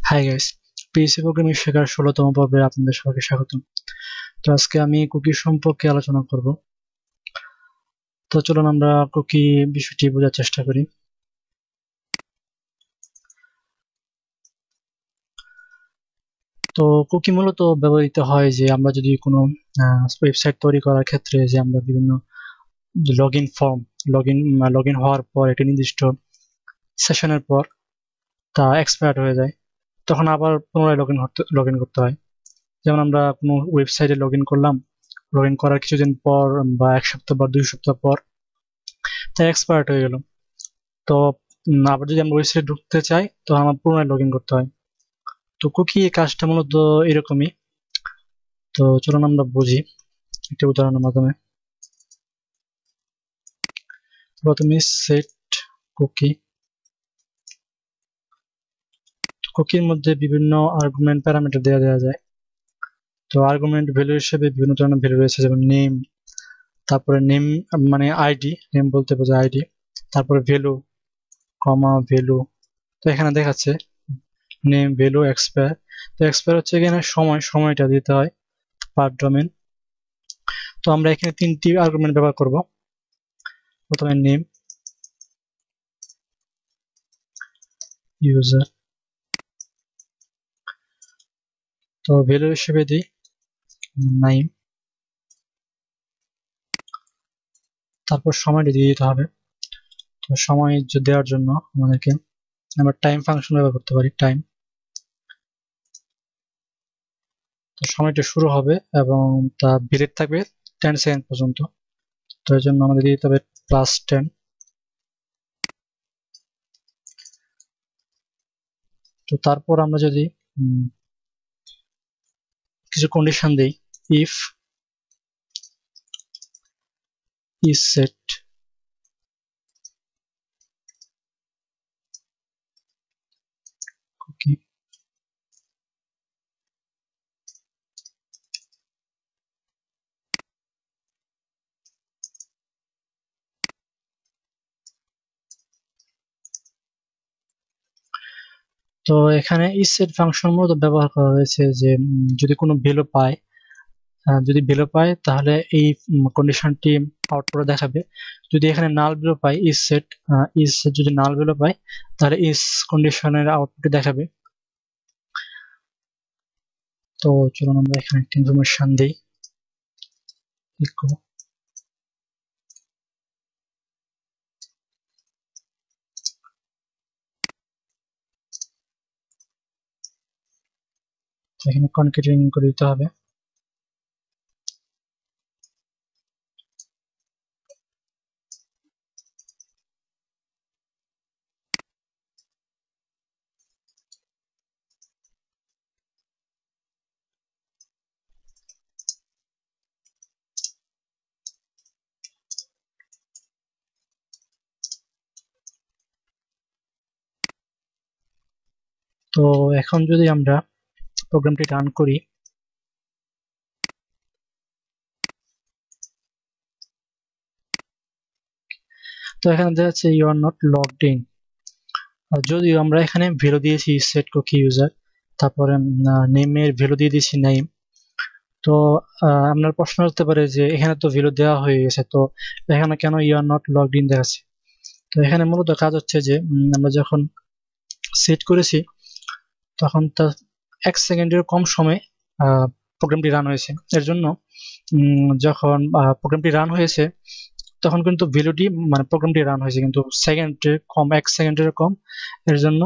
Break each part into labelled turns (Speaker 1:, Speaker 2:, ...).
Speaker 1: Hi guys, PSC programming শেখার 16তম পর্বে আপনাদের সবাইকে স্বাগতম। তো আজকে আমি কুকি সম্পর্কে আলোচনা করব। তো চলুন আমরা কুকি বিষয়টি বোঝার চেষ্টা করি। তো কুকি মূলত ব্যবহৃত হয় যে আমরা যদি কোনো ওয়েবসাইট তৈরি করার ক্ষেত্রে যে আমরা বিভিন্ন লগইন ফর্ম লগইন হওয়ার পর একটি নির্দিষ্ট সেশনের পর তা এক্সপায়ার্ড হয়ে যায়, তখন আবার পুনরায় লগইন করতে হয়। যেমন আমরা কোনো ওয়েবসাইটে লগইন করলাম, লগইন করার কিছুদিন পর বা 1 সপ্তাহ বা 2 সপ্তাহ পর তা এক্সপায়ার্ড হয়ে গেল। তো আবার যদি আমরা ওয়েবসাইটে ঢুকতে চাই তো আমার পুনরায় লগইন করতে হয়। তো কুকি এই কাজটা মূলত এরকমই। তো চলুন আমরা বুঝি একটি উদাহরণের মাধ্যমে। প্রথমে সেট কুকি। কুকির মধ্যে বিভিন্ন আর্গুমেন্ট প্যারামিটার দেওয়া যায়। তো আর্গুমেন্ট ভ্যালু হিসেবে বিভিন্ন ধরনের ভ্যালু রয়েছে, যেমন নেম, তারপরে নেম মানে আইডি, নেম বলতে বোঝায় আইডি, তারপরে ভ্যালু, কমা ভ্যালু। তো এখানে দেখাচ্ছে নেম, ভ্যালু, এক্সপায়ার। তো এক্সপায়ার হচ্ছে এখানে সময়টা দিতে হয় পার ডোমেন। তো আমরা এখানে 3টি আর্গুমেন্ট ব্যবহার করব। প্রথমে নেম, ইউজার, তো ভ্যালু হিসেবে দিই নাইম, তারপর সময়টা দিয়ে দিতে হবে। তো সময় দেওয়ার জন্য আমাদেরকে আমরা টাইম ফাংশন ব্যবহার করতে পারি, টাইম। তো সময়টা শুরু হবে এবং তা ভ্যালিড থাকবে 10 সেকেন্ড পর্যন্ত। তো এর জন্য আমাদের দিয়ে দিতে হবে +10। তো তারপর আমরা যদি কিছু কন্ডিশন দেই, ইফ is set cookie, তো এখানে isSet ফাংশন মূলত ব্যবহার করা হয়েছে যে যদি কোনো ভ্যালু পায়, তাহলে এই কন্ডিশনটি আউটপুটে দেখাবে। যদি এখানে নাল ভ্যালু পাই, isSet যদি নাল ভ্যালু পাই তাহলে ইস কন্ডিশনের আউটপুটে দেখাবে। তো চলুন আমরা এখানে একটা ইনফরমেশন দিই, এখানে কনকেটিনেট করে দিতে হবে। তো এখন যদি আমরা প্রোগ্রামটি রান করি, তো এখানে দেখা যাচ্ছে you are not logged in. যদিও আমরা এখানে ভ্যালু দিয়েছি সেট কুকি ইউজার, তারপরে নেমের ভ্যালু দিয়ে দিয়েছি নেম। তো আপনার প্রশ্ন হতে পারে যে এখানে তো ভ্যালু দেওয়া হয়ে গেছে, তো এখানে কেন you are not logged in দেখাচ্ছে? তো এখানে মূলত কাজ হচ্ছে যে আমরা যখন সেট করেছি তখন তা 1 সেকেন্ডের কম সময় প্রোগ্রামটি রান হয়েছে। এর জন্য যখন প্রোগ্রামটি রান হয়েছে তখন কিন্তু ভ্যালুটি মানে প্রোগ্রামটি রান হয়েছে কিন্তু সেকেন্ডের কম, 1 সেকেন্ডের কম। এর জন্য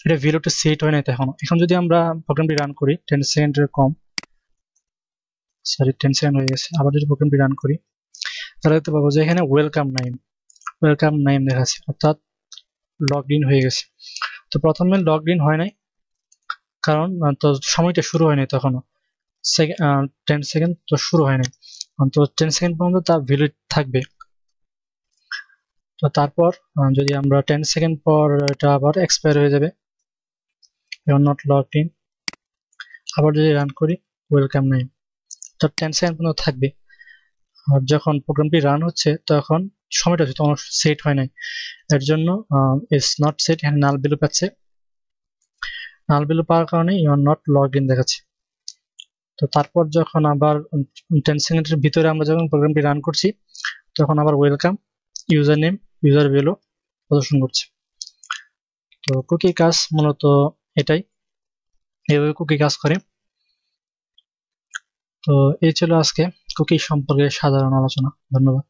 Speaker 1: এটা ভ্যালুটা সেট হয় না এখনো। এখন যদি আমরা প্রোগ্রামটি রান করি 10 সেকেন্ডের কম, 10 সেকেন্ড হয়ে গেছে, আবার যদি প্রোগ্রামটি রান করি তাহলে দেখতে পাবো যে এখানে ওয়েলকাম নাইম দেখাচ্ছে, অর্থাৎ লগড ইন হয়ে গেছে। তো প্রথমে লগড ইন হয় নাই কারণ তো সময়টা শুরু হয়নি তখনও, 10 সেকেন্ড তো শুরু হয়নি, তো 10 সেকেন্ড পর্যন্ত তার ভ্যালু থাকবে। তো তারপর যদি আমরা 10 সেকেন্ড পর এটা আবার এক্সপায়ার হয়ে যাবে, নট লগড ইন। আবার যদি রান করি ওয়েলকাম নাইম, তো 10 সেকেন্ড পর্যন্ত থাকবে। আর যখন প্রোগ্রামটি রান হচ্ছে তখন সময়টা তখন সেট হয় নাই, এর জন্য ইটস নট সেট, এখানে নাল ভ্যালু পাচ্ছে। নাল ভ্যালু পাওয়ার কারণে you are not logged in দেখাচ্ছে। তো তারপর যখন আবার 10 সেকেন্ডের ভিতরে আমরা যখন প্রোগ্রামটি রান করছি তখন আবার welcome, user name, user value প্রদর্শন করছে। তো কুকি কাজ মূলত এটাই, এভাবে কুকি কাজ করে। তো এই ছিল আজকে কুকি সম্পর্কে সাধারণ আলোচনা। ধন্যবাদ।